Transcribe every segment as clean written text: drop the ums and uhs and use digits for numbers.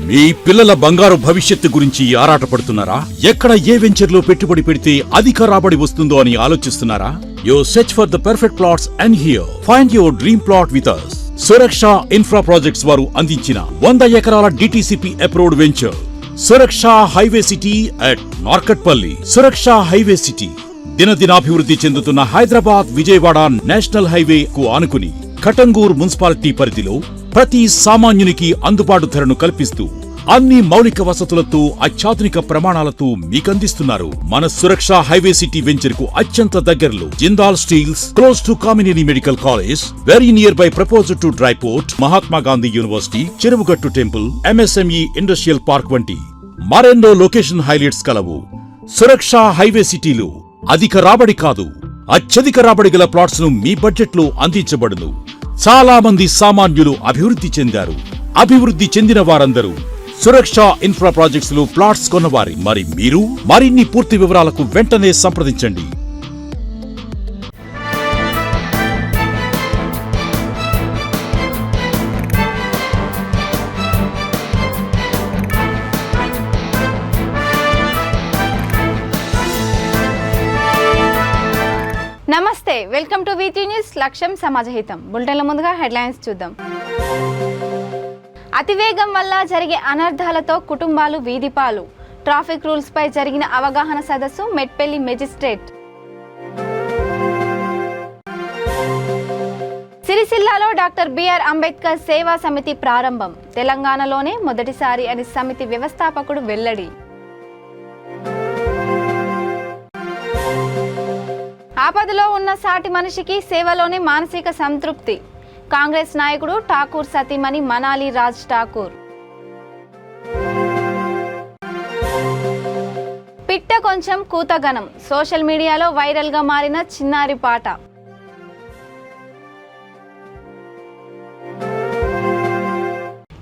మీ పిల్లల బంగారు భవిష్యత్తు గురించి ఆరాటపడుతున్నారా? ఎక్కడ ఏ వెంచర్లో పెట్టుబడి పెడితే అధిక రాబడి వస్తుందో అని ఆలోచిస్తున్నారా? You search for the perfect plots and here find your dream plot with us. Suraksha infra projects వారు అందించిన 100 ఎకరాల DTCP approved venture Suraksha highway city at Narketpally. Suraksha highway city దినదినాభివృద్ధి చెందుతున్న హైదరాబాద్ విజయవాడ నేషనల్ హైవే కు ఆనుకుని కటంగూర్ మున్సిపాలిటీ పరిధిలో ప్రతి సామాన్యునికి అందుబాటు ధరను కల్పిస్తూ అన్ని మౌలిక వసతులతో అత్యాధునిక ప్రమాణాలతో మీకందిస్తున్నారు. మన సురక్ష హైవే సిటీ వెంచర్ కు అత్యంత దగ్గరలో Jindal steels, close to Kamineni medical college, very near by proposed to dry port, Mahatma Gandhi university, Cheruvugattu temple, MSME industrial park వంటి మరెన్నో లొకేషన్ హైలైట్స్ కలవు. సురక్ష హైవే సిటీలో అధిక రాబడి కాదు, అత్యధిక రాబడి గల ప్లాట్స్ ను మీ బడ్జెట్ లో అందించబడును. చాలా మంది సామాన్యులు అభివృద్ధి చెందారు. అభివృద్ధి చెందిన వారందరూ సురక్ష ఇన్ఫ్రా ప్రాజెక్ట్స్ లో ప్లాట్స్ కొన్నవారి. మరి మీరు మరిన్ని పూర్తి వివరాలకు వెంటనే సంప్రదించండి. నమస్తే, వెల్కమ్ టు వీటీ న్యూస్. లక్ష్యం సమాజహితం. బులెటిన్ల ముందుగా హెడ్లైన్స్ చూద్దాం. అతివేగం వల్ల జరిగే అనర్థాలతో కుటుంబాలు వీధిపాలు. ట్రాఫిక్ రూల్స్ పై జరిగిన అవగాహన సదస్సు మెట్పల్లి మెజిస్ట్రేట్. సిరిసిల్లాలో డాక్టర్ బిఆర్ అంబేద్కర్ సేవా సమితి ప్రారంభం. తెలంగాణలోనే మొదటిసారి అని సమితి వ్యవస్థాపకుడు వెల్లడి. ఆపదలో ఉన్న సాటి మనిషికి సేవలోనే మానసిక సంతృప్తి. కాంగ్రెస్ నాయకుడు ఠాకూర్ సతీమణి మనాలి రాజ్ ఠాకూర్. పిట్ట కొంచెం కూతగనం. సోషల్ మీడియాలో వైరల్ గా మారిన చిన్నారి పాట.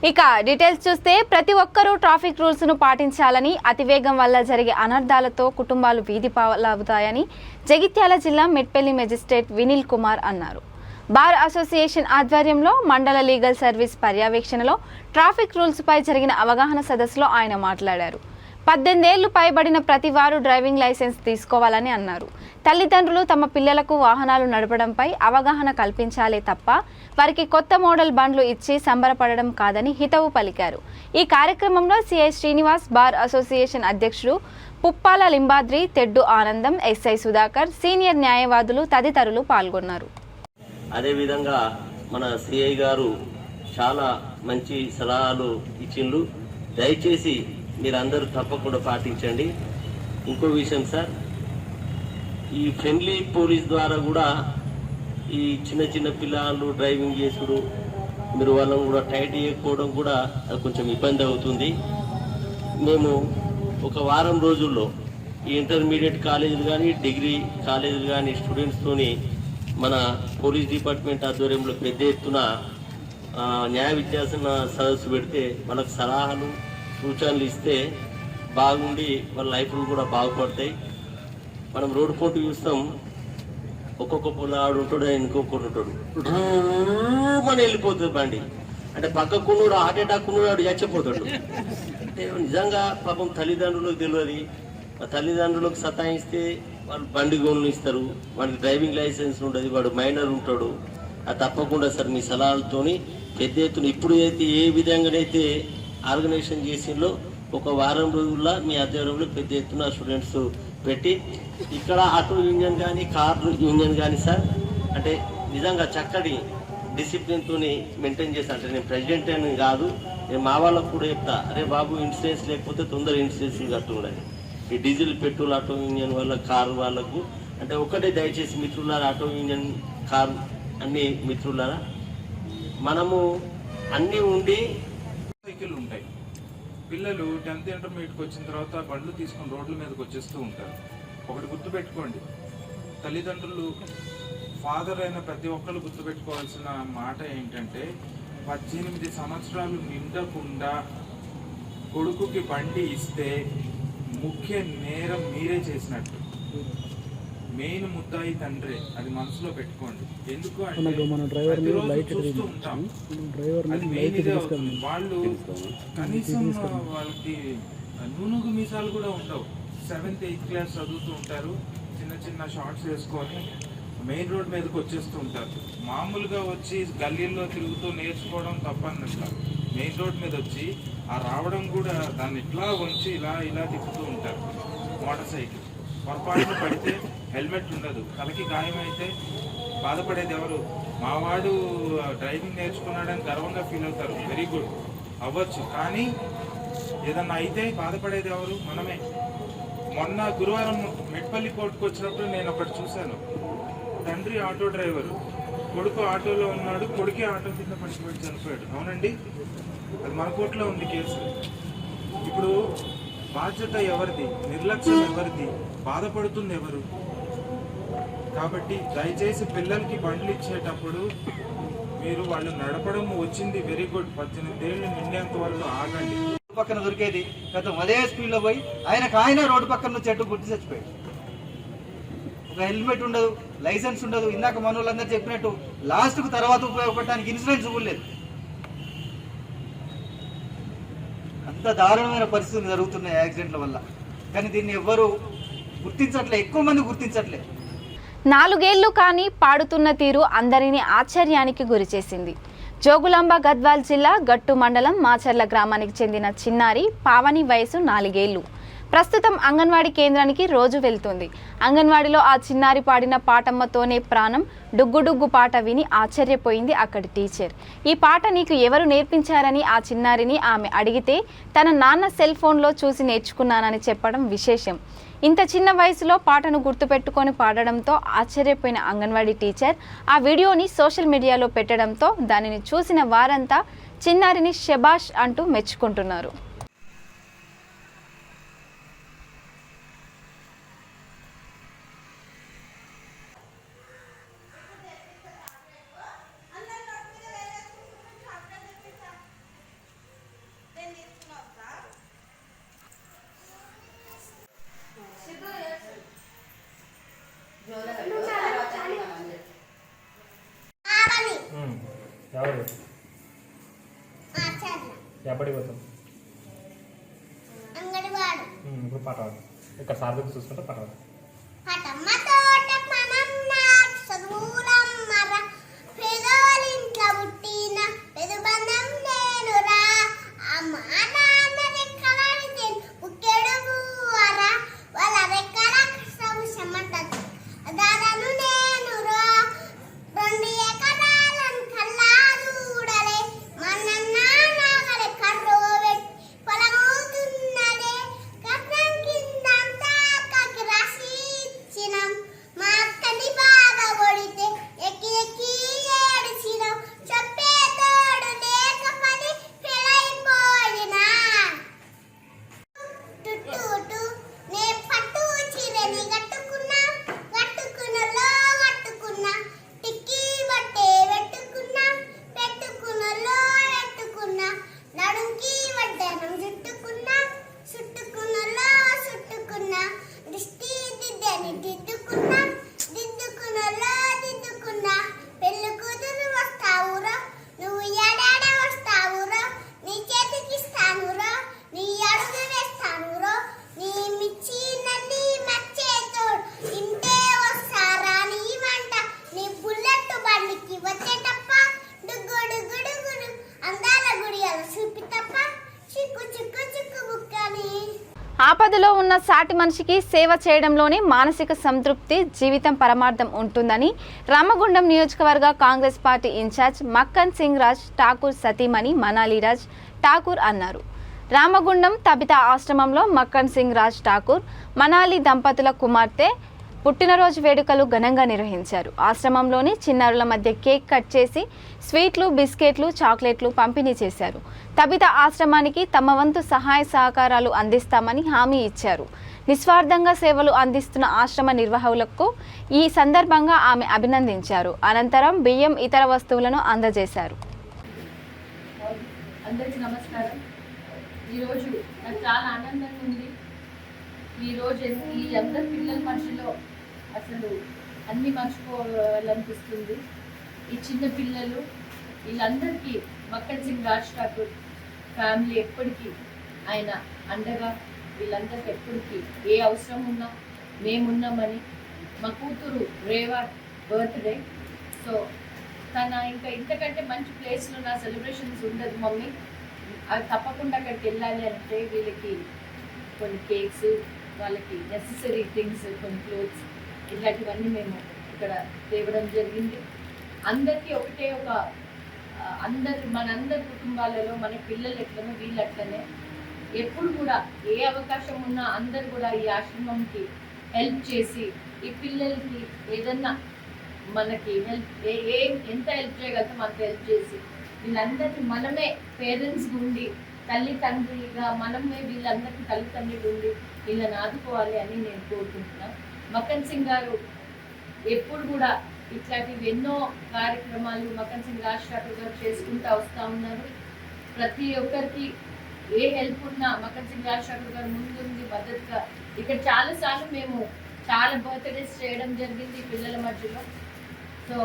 ఇక డీటెయిల్స్ చూస్తే ప్రతి ఒక్కరూ ట్రాఫిక్ రూల్స్ ను పాటించాలని, అతివేగం వల్ల జరిగే అనర్థాలతో కుటుంబాలు వీధి పాలవుతాయని జగిత్యాల జిల్లా మెట్పల్లి మెజిస్ట్రేట్ వినిల్ కుమార్ అన్నారు. బార్ అసోసియేషన్ ఆధ్వర్యంలో మండల లీగల్ సర్వీస్ పర్యవేక్షణలో ట్రాఫిక్ రూల్స్ పై జరిగిన అవగాహన సదస్సులో ఆయన మాట్లాడారు. 18 ఏళ్లు పైబడిన ప్రతి వారు డ్రైవింగ్ లైసెన్స్ తీసుకోవాలని అన్నారు. తల్లిదండ్రులు తమ పిల్లలకు వాహనాలు నడపడంపై అవగాహన కల్పించాలే తప్ప వారికి కొత్త మోడల్ బండ్లు ఇచ్చి సంబరపడడం కాదని హితవు పలికారు. ఈ కార్యక్రమంలో సిఐ శ్రీనివాస్, బార్ అసోసియేషన్ అధ్యక్షుడు పుప్పాల లింబాద్రి, తెడ్డు ఆనందం, ఎస్ఐ సుధాకర్, సీనియర్ న్యాయవాదులు తదితరులు పాల్గొన్నారు. అదేవిధంగా మన సిఐ గారు చాలా మంచి సలహాలు ఇచ్చిండ్రు. దయచేసి మీరందరూ తప్పకుండా పాటించండి. ఇంకో విషయం సార్, ఈ ఫ్రెండ్లీ పోలీస్ ద్వారా కూడా ఈ చిన్న చిన్న పిల్లలు డ్రైవింగ్ చేసుడు, మీరు వాళ్ళని కూడా టైట్ చేయకపోవడం కూడా అది కొంచెం ఇబ్బంది అవుతుంది. మేము ఒక వారం రోజుల్లో ఈ ఇంటర్మీడియట్ కాలేజీలు కానీ, డిగ్రీ కాలేజీలు కానీ స్టూడెంట్స్తోని మన పోలీస్ డిపార్ట్మెంట్ ఆధ్వర్యంలో పెద్ద ఎత్తున న్యాయ విద్యాసన సదస్సు పెడితే వాళ్ళకి సలహాలు సూచనలు ఇస్తే బాగుండి వాళ్ళ లైఫ్లు కూడా బాగుపడతాయి. మనం రోడ్డు పోటీ చూస్తాం, ఒక్కొక్క పొలాడు ఉంటాడు, ఇంకొకటి ఉంటాడు, మన వెళ్ళిపోతుంది బండి. అంటే పక్కకున్నాడు హార్ట్ అటాక్ ఉన్నాడు చచ్చిపోతాడు. అంటే నిజంగా పాపం తల్లిదండ్రులకు తెలియదు. ఆ తల్లిదండ్రులకు సతాయిస్తే వాళ్ళు బండి గోన్లు ఇస్తారు, వాడికి డ్రైవింగ్ లైసెన్స్ ఉండదు, వాడు మైనర్ ఉంటాడు. అది తప్పకుండా సార్ మీ సలహాలతోని పెద్ద ఎత్తున ఇప్పుడు అయితే ఏ విధంగానైతే ఆర్గనైజేషన్ చేసిందో ఒక వారం రోజుల్లో మీ ఆధ్వర్యంలో పెద్ద ఎత్తున స్టూడెంట్స్ పెట్టి ఇక్కడ ఆటో యూనియన్ కానీ, కార్ యూనియన్ కానీ సార్ అంటే నిజంగా చక్కటి డిసిప్లిన్తో మెయింటైన్ చేస్తా. అంటే నేను ప్రెసిడెంట్ అని కాదు, నేను మా వాళ్ళకు కూడా చెప్తా, అరే బాబు ఇన్సూరెన్స్ లేకపోతే తొందర ఇన్సూరెన్స్ కట్టుండాలి. ఈ డీజిల్ పెట్రోల్ ఆటో యూనియన్ వల్ల కారు వాళ్ళకు అంటే ఒకటే దయచేసి మిత్రులారా, ఆటో యూనియన్ కారు అన్ని మిత్రులారా, మనము అన్నీ ఉండి సైకిల్ ఉంటాయి. పిల్లలు 10th ఇంటర్మీడియట్కి వచ్చిన తర్వాత బండ్లు తీసుకొని రోడ్ల మీదకి వచ్చేస్తూ ఉంటారు. ఒకటి గుర్తుపెట్టుకోండి, తల్లిదండ్రులు ఫాదర్ అయిన ప్రతి ఒక్కరు గుర్తుపెట్టుకోవాల్సిన మాట ఏంటంటే 18 సంవత్సరాలు నిండకుండా కొడుకుకి బండి ఇస్తే ముఖ్య నేరం మీరే చేసినట్టు. మెయిన్ ముద్దాయి తండ్రి, అది మనసులో పెట్టుకోండి. ఎందుకు అంటే ప్రతిరోజు చూస్తూ ఉంటాం, అది మెయిన్ ఇదే అవుతుంది. వాళ్ళు కనీసం వాళ్ళకి నూనెగు మీసాలు కూడా ఉండవు. 7th 8th క్లాస్ చదువుతూ ఉంటారు, చిన్న చిన్న షార్ట్స్ వేసుకొని మెయిన్ రోడ్ మీదకి వచ్చేస్తూ ఉంటారు. మామూలుగా వచ్చి గల్లీల్లో తిరుగుతూ నేర్చుకోవడం తప్పన్నట్ల మెయిన్ రోడ్ మీద వచ్చి ఆ రావడం కూడా దాన్ని ఇట్లా వంచి ఇలా ఇలా తిప్పుతూ ఉంటారు. మోటార్ సైకిల్ పొరపాటున పడితే హెల్మెట్ ఉండదు, తలకి గాయమైతే బాధపడేది ఎవరు? మావాడు డ్రైవింగ్ నేర్చుకున్నాడని గర్వంగా ఫీల్ అవుతారు, వెరీ గుడ్ అవ్వచ్చు. కానీ ఏదన్నా అయితే బాధపడేది ఎవరు? మనమే. మొన్న గురువారం మెట్పల్లి కోర్టుకు వచ్చినప్పుడు నేను ఒకటి చూశాను. తండ్రి ఆటో డ్రైవరు, కొడుకు ఆటోలో ఉన్నాడు, కొడుకే ఆటో కింద పడిపోయి చనిపోయాడు. అవునండి, అది మన కోర్టులో ఉంది కేసు. ఇప్పుడు బాధ్యత ఎవరిది? నిర్లక్ష్యం ఎవరిది? బాధపడుతుంది ఎవరు? కాబట్టి దయచేసి పిల్లలకి బండ్లు ఇచ్చేటప్పుడు మీరు వాళ్ళు నడపడం వచ్చింది వెరీ గుడ్, 18 ఏళ్ళు నిండేంత వరకు ఆగండి. పక్కన దొరికేది గతం అదే స్పీడ్లో పోయి ఆయన రోడ్డు పక్కన చెట్టు గుర్తి చచ్చిపోయాడు. ఒక హెల్మెట్ ఉండదు, లైసెన్స్ ఉండదు. ఇందాక మన వాళ్ళందరూ చెప్పినట్టు లాస్ట్కు తర్వాత ఉపయోగపడడానికి ఇన్సూరెన్స్ ఇవ్వలేదు. అంత దారుణమైన పరిస్థితులు జరుగుతున్నాయి యాక్సిడెంట్ల వల్ల. కానీ దీన్ని ఎవ్వరూ గుర్తించట్లే, ఎక్కువ మంది గుర్తించట్లే. 4 ఏళ్లు కానీ పాడుతున్న తీరు అందరినీ ఆశ్చర్యానికి గురిచేసింది. జోగులాంబ గద్వాల్ జిల్లా గట్టు మండలం మాచర్ల గ్రామానికి చెందిన చిన్నారి పావని వయసు 4 ఏళ్లు. ప్రస్తుతం అంగన్వాడీ కేంద్రానికి రోజు వెళ్తుంది. అంగన్వాడీలో ఆ చిన్నారి పాడిన పాటమ్మతోనే ప్రాణం డుగ్గు డుగ్గు పాట విని ఆశ్చర్యపోయింది అక్కడి టీచర్. ఈ పాట నీకు ఎవరు నేర్పించారని ఆ చిన్నారిని ఆమె అడిగితే తన నాన్న సెల్ ఫోన్లో చూసి నేర్చుకున్నానని చెప్పడం విశేషం. ఇంత చిన్న వయసులో పాటను గుర్తుపెట్టుకొని పాడడంతో ఆశ్చర్యపోయిన అంగన్వాడీ టీచర్ ఆ వీడియోని సోషల్ మీడియాలో పెట్టడంతో దానిని చూసిన వారంతా చిన్నారిని శబాష్ అంటూ మెచ్చుకుంటున్నారు. ఎవరు ఎప్పటికి పోతాం? ఇప్పుడు పాట ఇక్కడ సార్ దగ్గర చూసుకుంటే పాట ఆపదలో ఉన్న సాటి మనిషికి సేవ చేయడంలోనే మానసిక సంతృప్తి, జీవితం పరమార్థం ఉంటుందని రామగుండం నియోజకవర్గ కాంగ్రెస్ పార్టీ ఇన్ఛార్జ్ మక్కన్ సింగ్ రాజ్ ఠాకూర్ సతీమణి మనాలి రాజ్ ఠాకూర్ అన్నారు. రామగుండం తబితా ఆశ్రమంలో మక్కన్ సింగ్ రాజ్ ఠాకూర్ మనాలి దంపతుల కుమార్తె పుట్టినరోజు వేడుకలు ఘనంగా నిర్వహించారు. ఆశ్రమంలోని చిన్నారుల మధ్య కేక్ కట్ చేసి స్వీట్లు, బిస్కెట్లు, చాక్లెట్లు పంపిణీ చేశారు. తబితా ఆశ్రమానికి తమ వంతు సహాయ సహకారాలు అందిస్తామని హామీ ఇచ్చారు. నిస్వార్థంగా సేవలు అందిస్తున్న ఆశ్రమ నిర్వాహకులకు ఈ సందర్భంగా ఆమె అభినందించారు. అనంతరం బియ్యం, ఇతర వస్తువులను అందజేశారు. అందరికీ నమస్కారం. ఈరోజు నాకు చాలా ఆనందంగా ఉంది. ఈరోజు ఈ అందరి పిల్లల మధ్యలో అసలు అన్నీ మర్చిపోవాలనిపిస్తుంది. ఈ చిన్న పిల్లలు వీళ్ళందరికీ మక్కన్ సింగ్ రాజ్ ఠాకూర్ ఫ్యామిలీ ఎప్పటికీ ఆయన అండగా, వీళ్ళందరికీ ఎప్పటికీ ఏ అవసరం ఉన్నా మేమున్నామని. మా కూతురు రేవా బర్త్డే, సో తన ఇంకా ఇంతకంటే మంచి ప్లేస్లో నా సెలబ్రేషన్స్ ఉండదు మమ్మీ, అవి తప్పకుండా అక్కడికి వెళ్ళాలి అంటే వీళ్ళకి కొన్ని కేక్స్, వాళ్ళకి నెసెసరీ థింగ్స్, కొన్ని క్లోత్స్, ఇట్లాంటివన్నీ మేము ఇక్కడ తేవడం జరిగింది. అందరికీ ఒకటే ఒక మనందరి కుటుంబాలలో మన పిల్లలు ఎట్లనో వీళ్ళు అట్లనే ఎప్పుడు కూడా ఏ అవకాశం ఉన్నా అందరు కూడా ఈ ఆశ్రమంకి హెల్ప్ చేసి, ఈ పిల్లలకి ఏదన్నా మనకి ఎంత హెల్ప్ చేయగలుగుతాం అంత హెల్ప్ చేసి, వీళ్ళందరికీ మనమే పేరెంట్స్ ఉండి తల్లి తండ్రిగా మనమే వీళ్ళందరికీ తల్లి తండ్రిగా ఉండి వీళ్ళని ఆదుకోవాలి అని నేను కోరుకుంటున్నాను. మక్కన్ సింగ్ గారు ఎప్పుడు కూడా ఇట్లాంటివి ఎన్నో కార్యక్రమాలు మక్కన్ సింగ్ రాజ్ ఠాకూర్ గారు చేసుకుంటూ వస్తూ ఉన్నారు. ప్రతి ఒక్కరికి ఏ హెల్ప్ ఉన్నా మక్కన్ సింగ్ రాజ్ ఠాకూర్ గారు ముందుంది మద్దతుగా. ఇక్కడ చాలాసార్లు మేము చాలా బర్త్డేస్ చేయడం జరిగింది పిల్లల మధ్యలో. సో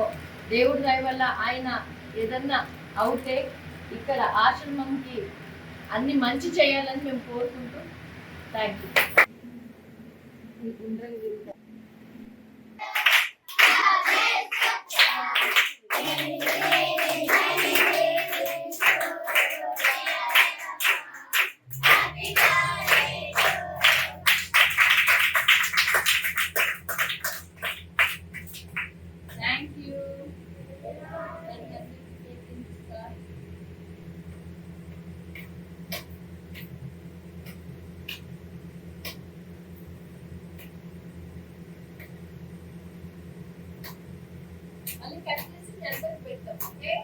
దేవుడి దయ వల్ల ఆయన ఏదన్నా అవుతే ఇక్కడ ఆశ్రమంకి అన్ని మంచి చేయాలని మేము కోరుకుంటూ థ్యాంక్ యూ. మళ్ళీ కట్ చేసి నెంబర్ పెడతాం. ఓకే,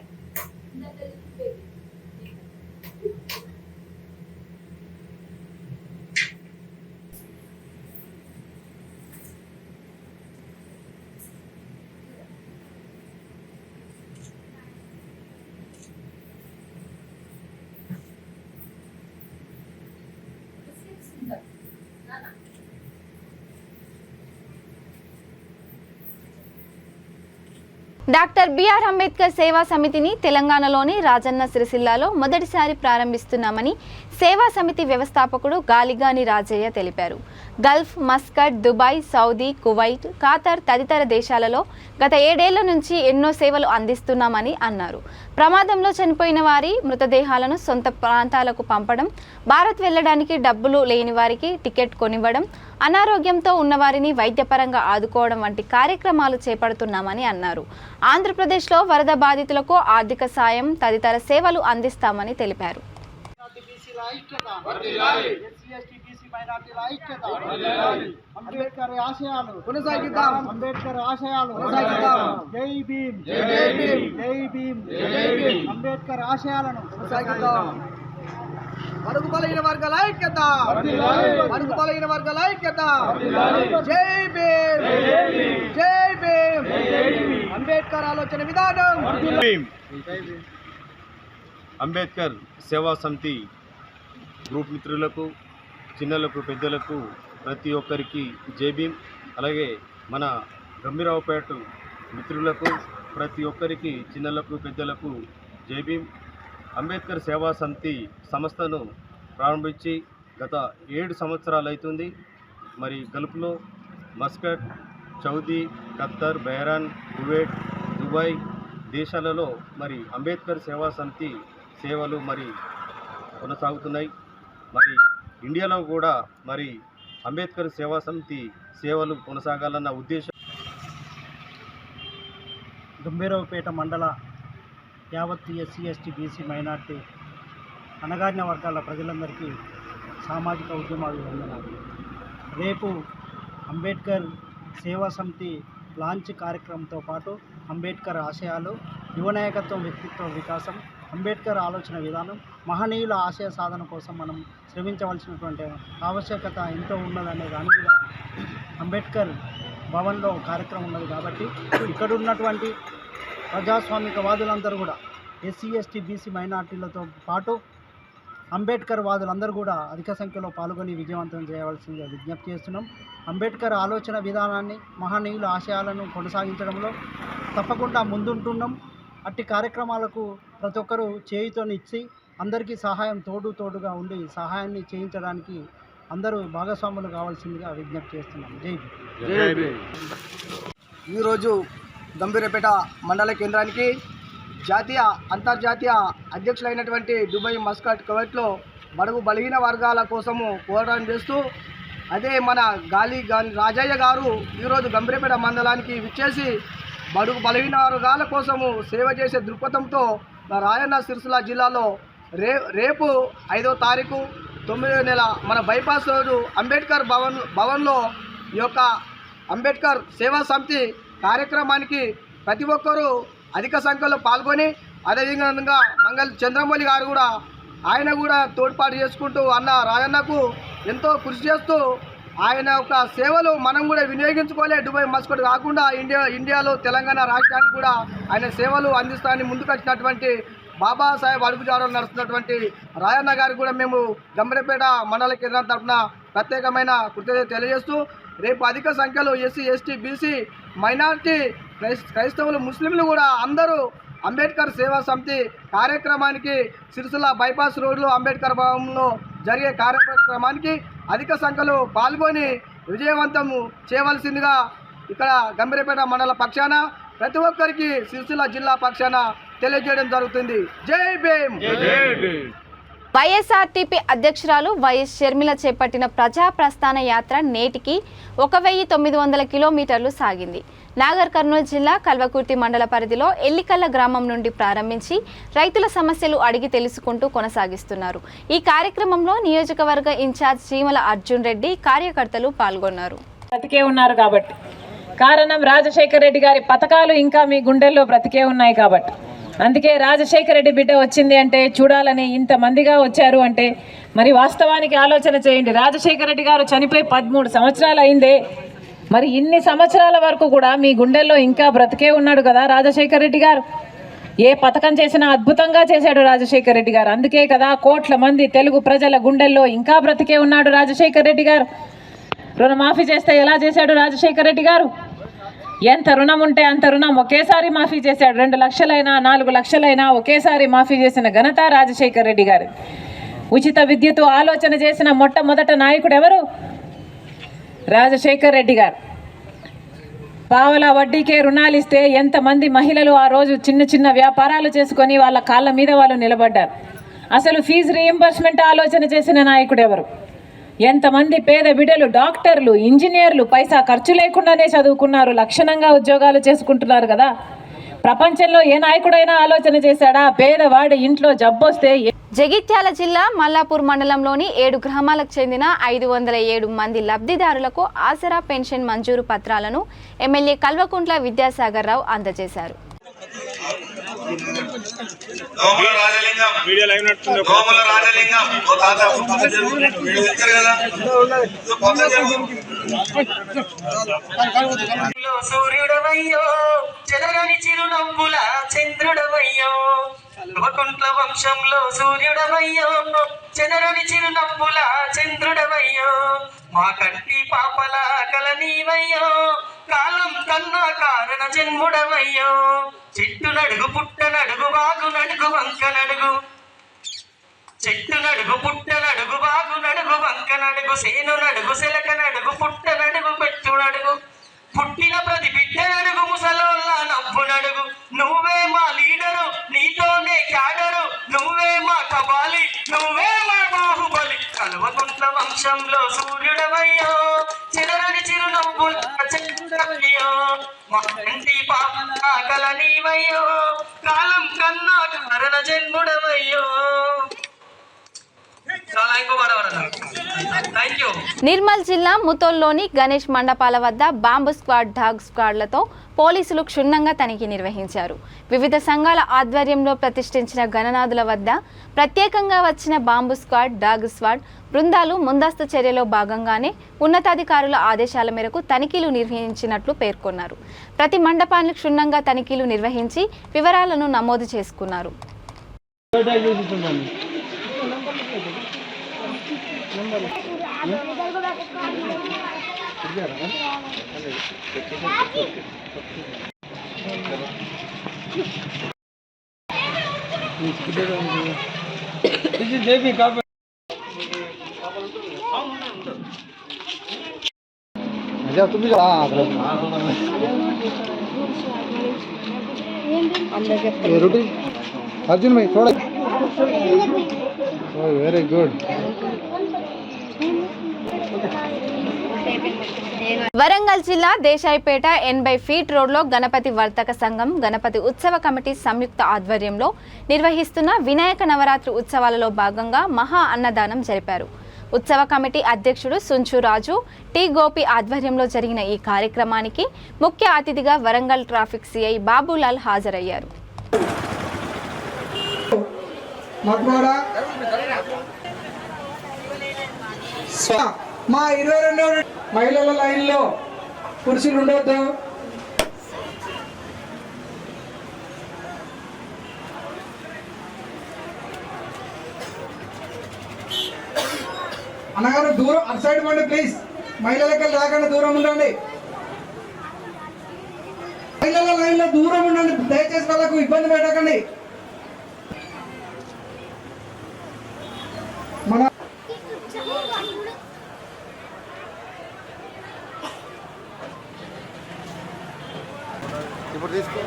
డాక్టర్ బిఆర్ అంబేద్కర్ సేవా సమితిని తెలంగాణలోని రాజన్న సిరిసిల్లాలో మొదటిసారి ప్రారంభిస్తున్నామని సేవా సమితి వ్యవస్థాపకుడు గాలిగాని రాజయ్య తెలిపారు. Gulf, Muscat, Dubai, Saudi, Kuwait, Qatar తదితర దేశాలలో గత 7 ఏళ్ల నుంచి ఎన్నో సేవలు అందిస్తున్నామని అన్నారు. ప్రమాదంలో చనిపోయిన వారి మృతదేహాలను సొంత ప్రాంతాలకు పంపడం, భారత్ వెళ్లడానికి డబ్బులు లేని వారికి టికెట్ కొనివ్వడం, అనారోగ్యంతో ఉన్నవారిని వైద్యపరంగా ఆదుకోవడం వంటి కార్యక్రమాలు చేపడుతున్నామని అన్నారు. ఆంధ్రప్రదేశ్లో వరద బాధితులకు ఆర్థిక సాయం తదితర సేవలు అందిస్తామని తెలిపారు. అంబేద్కర్ ఆశయాలు కొనసాగిద్దాం. అంబేద్కర్ ఆశయాలు కొనసాగిద్దాం. జై భీమ్, జై భీమ్, జై భీమ్, జై భీమ్. అంబేద్కర్ ఆశయాలను కొనసాగిద్దాం. బడుగు బలహీన వర్గాల ఐక్యత, బడుగు బలహీన వర్గాల ఐక్యత. జై భీమ్, జై భీమ్. అంబేద్కర్ ఆలోచన విధానం. అంబేద్కర్ సేవా సమితి గ్రూప్ మిత్రులకు, చిన్నలకు, పెద్దలకు ప్రతి ఒక్కరికి జై భీమ్. అలాగే మన గంభీరావుపేట మిత్రులకు ప్రతి ఒక్కరికి, చిన్నలకు, పెద్దలకు జై భీమ్. అంబేద్కర్ సేవా సమితి సంస్థను ప్రారంభించి గత 7 సంవత్సరాలు అవుతుంది. మరి గల్ఫ్లో Muscat, Saudi, Qatar, Bahrain, Kuwait, Dubai దేశాలలో మరి అంబేద్కర్ సేవా సమితి సేవలు మరి కొనసాగుతున్నాయి. మరి ఇండియాలో కూడా మరి అంబేద్కర్ సేవా సమితి సేవలు కొనసాగాలన్న ఉద్దేశం. గంభీరావుపేట మండల యావత్ ఎస్సీ, ఎస్టీ, బీసీ, మైనార్టీ అణగారిన వర్గాల ప్రజలందరికీ సామాజిక ఉద్యమాభివందనాలు. రేపు అంబేద్కర్ సేవా సమితి లాంచ్ కార్యక్రమంతో పాటు అంబేద్కర్ ఆశయాలు, యువ నాయకత్వం, వ్యక్తిత్వ వికాసం, అంబేద్కర్ ఆలోచన విధానం, మహనీయుల ఆశయ సాధన కోసం మనం శ్రమించవలసినటువంటి ఆవశ్యకత ఎంతో ఉన్నదనే దాని మీద అంబేద్కర్ భవన్లో కార్యక్రమం ఉన్నది. కాబట్టి ఇక్కడ ఉన్నటువంటి ప్రజాస్వామిక వాదులందరూ కూడా ఎస్సీ, ఎస్టీ, బీసీ, మైనార్టీలతో పాటు అంబేద్కర్ వాదులందరూ కూడా అధిక సంఖ్యలో పాల్గొని విజయవంతం చేయవలసిందిగా విజ్ఞప్తి చేస్తున్నాం. అంబేద్కర్ ఆలోచన విధానాన్ని, మహనీయుల ఆశయాలను కొనసాగించడంలో తప్పకుండా ముందుంటున్నాం. అట్టి కార్యక్రమాలకు ప్రతి ఒక్కరూ చేయుతోనిచ్చి అందరికీ సహాయం తోడుగా ఉండి సహాయాన్ని చేయించడానికి అందరూ భాగస్వాములు కావాల్సిందిగా విజ్ఞప్తి చేస్తున్నాం. జై భీమ్. ఈరోజు గంభీరపేట మండల కేంద్రానికి జాతీయ అంతర్జాతీయ అధ్యక్షులైనటువంటి దుబాయ్ మస్కట్ కువైట్లో బడుగు బలహీన వర్గాల కోసము పోరాటం చేస్తూ అదే మన గాలి రాజయ్య గారు ఈరోజు గంభీరపేట మండలానికి విచ్చేసి బడుగు బలహీన వర్గాల కోసము సేవ చేసే దృక్పథంతో రాయన్న సిరిసిల్ల జిల్లాలో రేపు 5వ తారీఖు 9వ నెల మన బైపాస్ రోజు అంబేద్కర్ భవన్లో ఈ యొక్క అంబేద్కర్ సేవా సమితి కార్యక్రమానికి ప్రతి ఒక్కరూ అధిక సంఖ్యలో పాల్గొని అదేవిధంగా మంగళ చంద్రమౌళి గారు కూడా ఆయన కూడా తోడ్పాటు చేసుకుంటూ అన్న రాజన్నకు ఎంతో కృషి చేస్తూ ఆయన యొక్క సేవలు మనం కూడా వినియోగించుకోలే. దుబాయ్ మస్కట్ కాకుండా ఇండియాలో తెలంగాణ రాష్ట్రానికి కూడా ఆయన సేవలు అందిస్తానని ముందుకు వచ్చినటువంటి బాబాసాహెబ్ అడుగుజాడలు నడుస్తున్నటువంటి రాయన్న గారికి కూడా మేము గంభీరపేట మండల కేంద్రం తరఫున ప్రత్యేకమైన కృతజ్ఞత తెలియజేస్తూ రేపు అధిక సంఖ్యలో ఎస్సీ, ఎస్టీ, బీసీ, మైనారిటీ, క్రైస్తవులు, ముస్లింలు కూడా అందరూ అంబేద్కర్ సేవా సమితి కార్యక్రమానికి సిరిసిల్ల బైపాస్ రోడ్లో అంబేద్కర్ భవన్లో జరిగే కార్యక్రమానికి అధిక సంఖ్యలో పాల్గొని విజయవంతము చేయవలసిందిగా ఇక్కడ గంభీరపేట మండల పక్షాన ప్రతి ఒక్కరికి సిరిసిల్ల జిల్లా పక్షాన తెలియజేయడం జరుగుతుంది. జై భీమ్. వైఎస్ఆర్టీపీ అధ్యక్షురాలు వైఎస్ షర్మిల చేపట్టిన ప్రజా ప్రస్థాన యాత్ర నేటికి 1900 కిలోమీటర్లు సాగింది. నాగర్ కర్నూలు జిల్లా కల్వకుర్తి మండల పరిధిలో ఎల్లికల్ల గ్రామం నుండి ప్రారంభించి రైతుల సమస్యలు అడిగి తెలుసుకుంటూ కొనసాగిస్తున్నారు. ఈ కార్యక్రమంలో నియోజకవర్గ ఇన్ఛార్జ్ చీమల అర్జున్ రెడ్డి, కార్యకర్తలు పాల్గొన్నారు. బ్రతికే ఉన్నారు కాబట్టి, కారణం రాజశేఖర రెడ్డి గారి పథకాలు ఇంకా మీ గుండెల్లో బ్రతికే ఉన్నాయి కాబట్టి. అందుకే రాజశేఖర రెడ్డి బిడ్డ వచ్చింది అంటే చూడాలని ఇంతమందిగా వచ్చారు అంటే మరి వాస్తవానికి ఆలోచన చేయండి. రాజశేఖర రెడ్డి గారు చనిపోయి 13 సంవత్సరాలు అయిందే, మరి ఇన్ని సంవత్సరాల వరకు కూడా మీ గుండెల్లో ఇంకా బ్రతికే ఉన్నాడు కదా రాజశేఖర రెడ్డి గారు. ఏ పథకం చేసినా అద్భుతంగా చేశాడు రాజశేఖర రెడ్డి గారు. అందుకే కదా కోట్ల మంది తెలుగు ప్రజల గుండెల్లో ఇంకా బ్రతికే ఉన్నాడు రాజశేఖర రెడ్డి గారు. రుణమాఫీ చేస్తే ఎలా చేశాడు రాజశేఖర రెడ్డి గారు? ఎంత రుణం ఉంటే అంత రుణం ఒకేసారి మాఫీ చేశాడు. 2 లక్షలైనా 4 లక్షలైనా ఒకేసారి మాఫీ చేసిన ఘనత రాజశేఖర రెడ్డి గారు. ఉచిత విద్యుత్ ఆలోచన చేసిన మొట్టమొదట నాయకుడు ఎవరు? రాజశేఖర రెడ్డి గారు. పావలా వడ్డీకే రుణాలు ఇస్తే ఎంతమంది మహిళలు ఆ రోజు చిన్న చిన్న వ్యాపారాలు చేసుకొని వాళ్ళ కాళ్ళ మీద వాళ్ళు నిలబడ్డారు. అసలు ఫీజు రీయింబర్స్మెంట్ ఆలోచన చేసిన నాయకుడు ఎవరు? ఎంతమంది పేద బిడ్డలు డాక్టర్లు, ఇంజనీర్లు పైసా ఖర్చు లేకుండానే చదువుకున్నారు, లక్షణంగా ఉద్యోగాలు చేసుకుంటున్నారు కదా. ప్రపంచంలో ఏ నాయకుడైనా ఆలోచన చేశాడా? పేదవాడి ఇంట్లో జబ్బొస్తే. జగిత్యాల జిల్లా మల్లాపూర్ మండలంలోని 7 గ్రామాలకు చెందిన 507 మంది లబ్ధిదారులకు ఆసరా పెన్షన్ మంజూరు పత్రాలను ఎమ్మెల్యే కల్వకుంట్ల విద్యాసాగర్ రావు అందజేశారు. సూర్యుడవయ్యో చదరని చిరునవ్వుల చంద్రుడవయ్యో, కల్వకుంట్ల వంశంలో సూర్యుడవయ్యో చదరని చిరునవ్వుల చంద్రుడవయ్యో, మా కంటి పాపల కలనీవయ్యో, కాలం కన్నా కారణ జన్ముడవయ్యో, చెట్టు నడుగు పుట్ట నడుగు వాగు నడుగు వంక నడుగు, చెట్టు నడుగు పుట్ట నడుగు వాగు నడుగు వంక నడుగు, సేను నడుగు సెలక నడుగు పుట్ట నడుగు పెట్టు నడుగు, పుట్టిన ప్రతి బిడ్డ నడుగు ముసలోళ్ళ నవ్వు నడుగు, నువ్వే మా లీడరు నీతోనే క్యాడరు, నువ్వే మా కబాలి నువ్వే మా బాహుబలి, కల్వకుంట్ల వంశంలో సూర్యుడవయ్యో చెదరని చిరునవ్వుల చంద్రుడవయ్యో, మా కంటి పాపల కలనీవయ్యో, కాలం కన్నా కారణ జన్ముడవయ్యో. నిర్మల్ జిల్లా ముతోల్లోని గణేష్ మండపాల వద్ద బాంబు స్క్వాడ్, డాగ్ స్క్వాడ్లతో పోలీసులు క్షుణ్ణంగా తనిఖీ నిర్వహించారు. వివిధ సంఘాల ఆధ్వర్యంలో ప్రతిష్ఠించిన గణనాథుల వద్ద ప్రత్యేకంగా వచ్చిన బాంబు స్క్వాడ్, డాగ్ స్క్వాడ్ బృందాలు ముందస్తు చర్యలో భాగంగానే ఉన్నతాధికారుల ఆదేశాల మేరకు తనిఖీలు నిర్వహించినట్లు పేర్కొన్నారు. ప్రతి మండపాన్ని క్షుణ్ణంగా తనిఖీలు నిర్వహించి వివరాలను నమోదు చేసుకున్నారు. अर्जुन भाई थोड़ा वेरी गुड వరంగల్ జిల్లా దేశాయిపేట 80 ఫీట్ రోడ్లో గణపతి వర్తక సంఘం గణపతి ఉత్సవ కమిటీ సంయుక్త ఆధ్వర్యంలో నిర్వహిస్తున్న వినాయక నవరాత్రి ఉత్సవాలలో భాగంగా మహా అన్నదానం జరిపారు. ఉత్సవ కమిటీ అధ్యక్షుడు సుంచురాజు టి గోపి ఆధ్వర్యంలో జరిగిన ఈ కార్యక్రమానికి ముఖ్య అతిథిగా వరంగల్ ట్రాఫిక్ సిఐ బాబులాల్ హాజరయ్యారు. మా 22 మహిళల లైన్లో పురుషులు ఉండొద్దు. అన్నగారు దూరం అటు సైడ్ పండి ప్లీజ్. మహిళలకి రాకుండా దూరం ఉండండి. మహిళల లైన్లో దూరం ఉండండి. దయచేసి వాళ్ళకు ఇబ్బంది పెట్టకండి. మన ఇప్పుడు తీసుకో.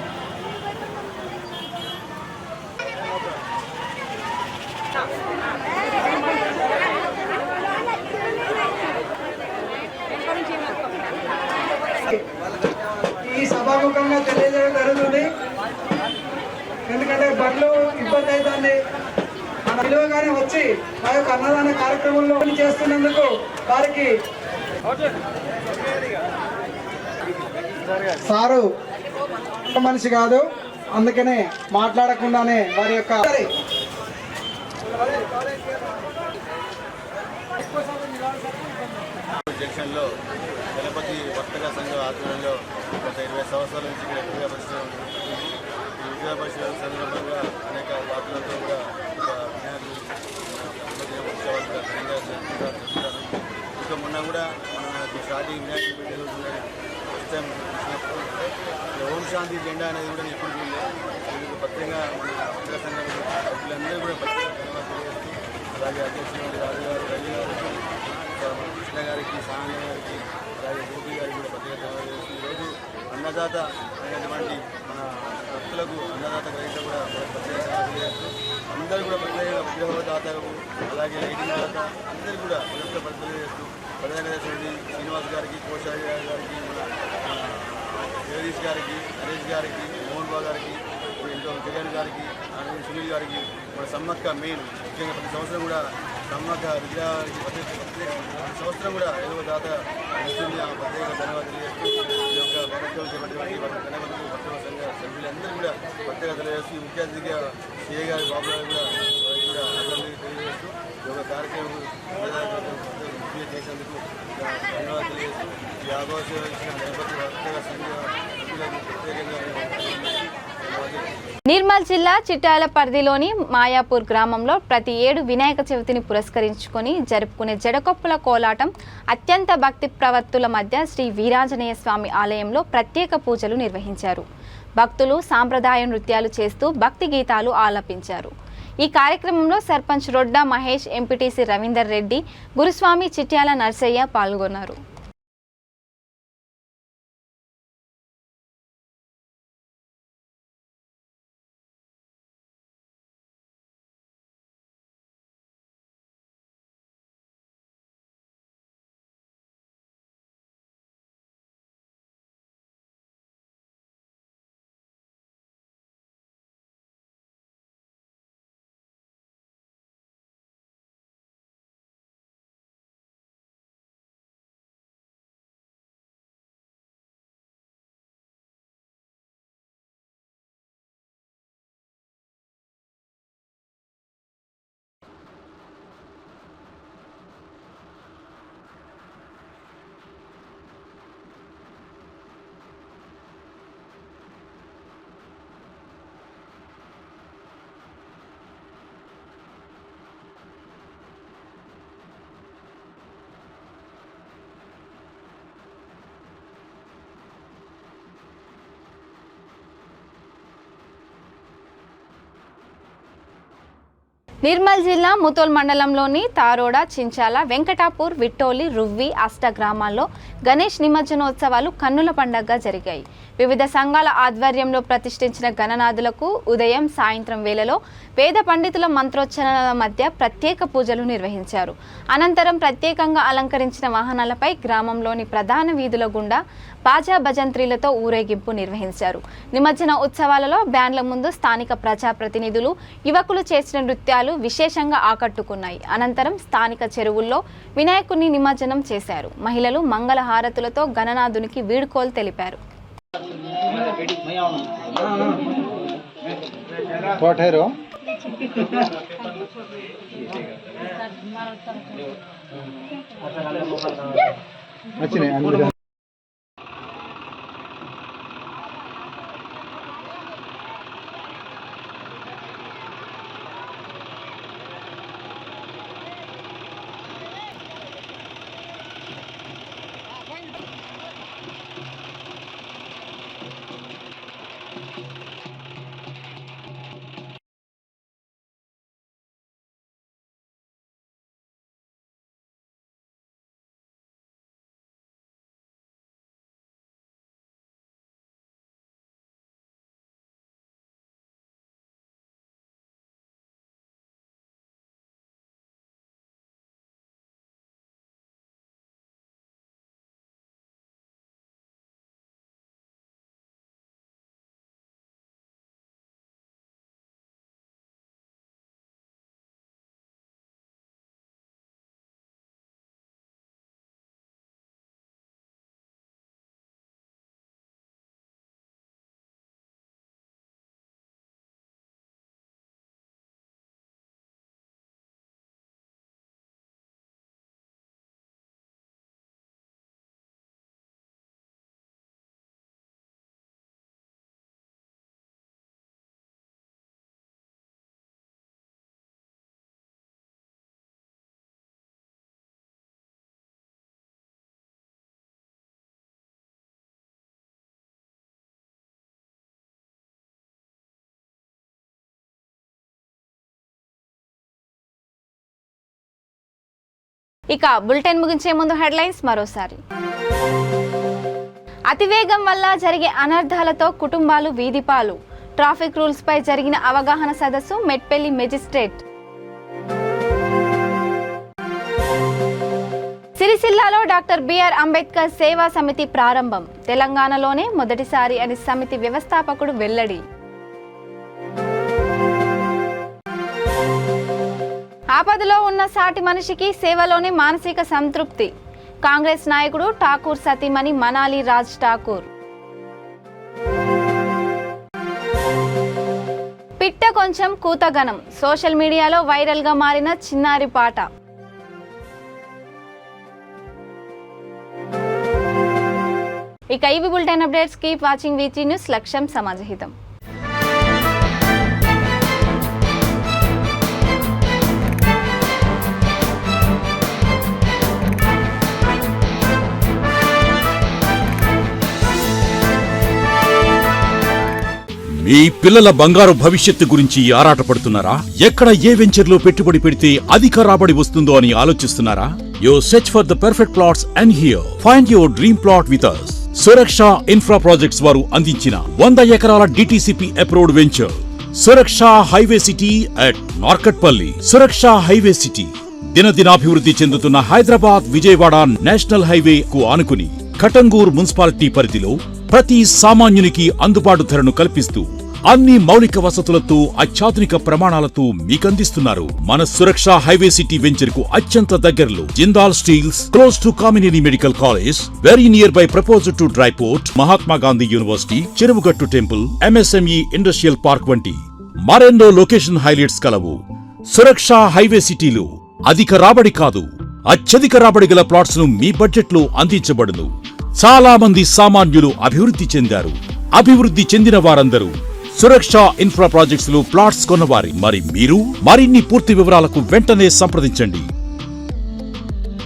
ఈ సభాముఖంగా తెలియజేయడం జరుగుతుంది. ఎందుకంటే బండ్లు ఇబ్బంది అవుతుంది. మన విలువగానే వచ్చి మా యొక్క అన్నదాన కార్యక్రమంలో చేస్తున్నందుకు వారికి సారు మనిషి కాదు, అందుకనే మాట్లాడకుండానే వారి యొక్క జంక్షన్లో గణపతి వర్తక సంఘం ఆధ్వర్యంలో గత 20 సంవత్సరాల నుంచి ఇక్కడ విద్యా పరిశ్రమ ఈ విద్యా పరిశ్రమ సందర్భంగా అనేక వార్తలతో కూడా ఉత్సవాలు కూడా ఘనంగా జరుపుకుంటారు. ఇంకా మొన్న కూడా మన స్టార్టింగ్ వినాయకుడు పెట్టే రోజు ఫస్ట్ టైం ఓం శాంతి జెండా అనేది కూడా ఎప్పుడు చూడలేదు. ప్రత్యేకంగా మన వర్తక సంఘం సభ్యులందరూ కూడా ప్రత్యేక ధన్యవాదాలు తెలియజేస్తూ, అలాగే అధ్యక్షుడు రాజు గారు, రవి గారికి, కృష్ణ గారికి, సాంగ గారికి, అలాగే గోపి గారికి కూడా ప్రత్యేక ధన్యవాదాలు చేస్తూ, ఈరోజు అన్నదాత అయినటువంటి మన భక్తులకు అన్నదాత గ్రహీత కూడా ప్రత్యేక తెలియజేస్తూ, అందరూ కూడా ప్రత్యేక విగ్రహదాతలకు, అలాగే లైటింగ్ దాత అందరూ కూడా ప్రత్యేక తెలియజేస్తూ, ప్రధానంగా శ్రీనివాస్ గారికి, కోశారి గారికి, మన జగదీష్ గారికి, నరేష్ గారికి, మోహన్ బాబు గారికి, ఇంకో జగన్ గారికి, సునీల్ గారికి, మన సమ్మక్క మెయిన్ ముఖ్యంగా ప్రతి సంవత్సరం కూడా సమ్మక్క విగ్రహానికి ప్రతి సంవత్సరం కూడా ఏదో దాత ఇస్తుంది. ఆ ప్రత్యేక ధన్యవాదాలు తెలియజేస్తూ, ఈ యొక్క కార్యక్రమం చేపట్టినటువంటి గణపతి వర్తక సంఘ సభ్యులందరూ కూడా ప్రత్యేక తెలియజేస్తూ, ముఖ్య అతిథిగా సిఏ గారి బాబు గారు కూడా అందరినీ తెలియజేస్తూ, ఈ యొక్క కార్యక్రమం విజయం చేసేందుకు ధన్యవాదాలు తెలియజేస్తూ, ఈ అవకాశం ఇచ్చిన గణపతి వర్తక సంఘ సభ్యులకు ప్రత్యేకంగా నిర్మల్ జిల్లా చిట్యాల పరిధిలోని మాయాపూర్ గ్రామంలో ప్రతి ఏడు వినాయక చవితిని పురస్కరించుకొని జరుపుకునే జడకొప్పుల కోలాటం అత్యంత భక్తి ప్రవత్తుల మధ్య శ్రీ వీరాంజనేయ స్వామి ఆలయంలో ప్రత్యేక పూజలు నిర్వహించారు. భక్తులు సాంప్రదాయ నృత్యాలు చేస్తూ భక్తి గీతాలు ఆలపించారు. ఈ కార్యక్రమంలో సర్పంచ్ రొడ్డా మహేష్, ఎంపీటీసీ రవీందర్ రెడ్డి, గురుస్వామి చిట్యాల నర్సయ్య పాల్గొన్నారు. నిర్మల్ జిల్లా ముతోల్ మండలంలోని తారోడ, చించాల, వెంకటాపూర్, విట్టోలి, రువ్వి, అష్ట గ్రామాల్లో గణేష్ నిమజ్జనోత్సవాలు కన్నుల పండుగగా జరిగాయి. వివిధ సంఘాల ఆధ్వర్యంలో ప్రతిష్ఠించిన గణనాథులకు ఉదయం, సాయంత్రం వేళలో వేద పండితుల మంత్రోచ్చరణల మధ్య ప్రత్యేక పూజలు నిర్వహించారు. అనంతరం ప్రత్యేకంగా అలంకరించిన వాహనాలపై గ్రామంలోని ప్రధాన వీధుల గుండా బాజా భజంత్రీలతో ఊరేగింపు నిర్వహించారు. నిమజ్జన ఉత్సవాలలో బ్యాండ్ల ముందు స్థానిక ప్రజాప్రతినిధులు, యువకులు చేసిన నృత్యాలు విశేషంగా ఆకట్టుకున్నాయి. అనంతరం స్థానిక చెరువుల్లో వినాయకుని నిమజ్జనం చేశారు. మహిళలు మంగళ హారతులతో గణనాథునికి వీడ్కోలు తెలిపారు. ఇక బులెటిన్ ముగించే ముందు హెడ్లైన్స్ మరోసారి. అతివేగం వల్ల జరిగే అనర్థాలతో కుటుంబాలు వీధిపాలు. ట్రాఫిక్ రూల్స్ పై జరిగిన అవగాహన సదస్సు మెట్పల్లి మెజిస్ట్రేట్. సిరిసిల్లాలో డాక్టర్ బిఆర్ అంబేద్కర్ సేవా సమితి ప్రారంభం. తెలంగాణలోనే మొదటిసారి అని సమితి వ్యవస్థాపకుడు వెల్లడి. ఆపదలో ఉన్న సాటి మనిషికి సేవలోనే మానసిక సంతృప్తి. కాంగ్రెస్ నాయకుడు ఠాకూర్ సతీమణి మనాలి రాజ్ ఠాకూర్. పిట్ట కొంచెం కూతగనం. సోషల్ మీడియాలో వైరల్ గా మారిన చిన్నారి పాట. ఇక ఇవి bulletin updates. Keep watching వీటీ news. లక్ష్యం సమాజహితం. మీ పిల్లల బంగారు భవిష్యత్తు గురించి ఆరాటపడుతున్నారా? ఎక్కడ ఏ వెంచర్లో పెట్టుబడి పెడితే అధిక రాబడి వస్తుందో అని ఆలోచిస్తున్నారా? You search for the perfect plots and here find your dream plot with us. Suraksha infra projects వారు అందించిన 100 ఎకరాల DTCP approved venture Suraksha highway city at Narketpally. Suraksha highway city దినదినాభివృద్ధి చెందుతున్న హైదరాబాద్ విజయవాడ నేషనల్ హైవే కు ఆనుకుని కటంగూర్ మున్సిపాలిటీ పరిధిలో ప్రతి సామాన్యునికి అందుబాటు ధరను కల్పిస్తూ అన్ని మౌలిక వసతులతో అత్యాధునిక ప్రమాణాలతో మీకందిస్తున్నారు. మన సురక్ష హైవే సిటీ వెంచర్ కు అత్యంత దగ్గరలో Jindal steels, close to Kamineni medical college, very near by proposed to dry port, Mahatma Gandhi university, Cheruvugattu temple, MSME industrial park వంటి మరెన్నో లొకేషన్ హైలైట్స్ కలవు. సురక్ష హైవే సిటీలో అధిక రాబడి కాదు, అత్యధిక రాబడి గల ప్లాట్స్ ను మీ బడ్జెట్ లో అందించబడును. చాలా మంది సామాన్యులు అభివృద్ధి చెందారు. అభివృద్ధి చెందిన వారందరూ సురక్ష ఇన్ఫ్రా ప్రాజెక్ట్స్ లో ప్లాట్స్ కొన్నవారి. మరి మీరు మరిన్ని పూర్తి వివరాలకు వెంటనే సంప్రదించండి.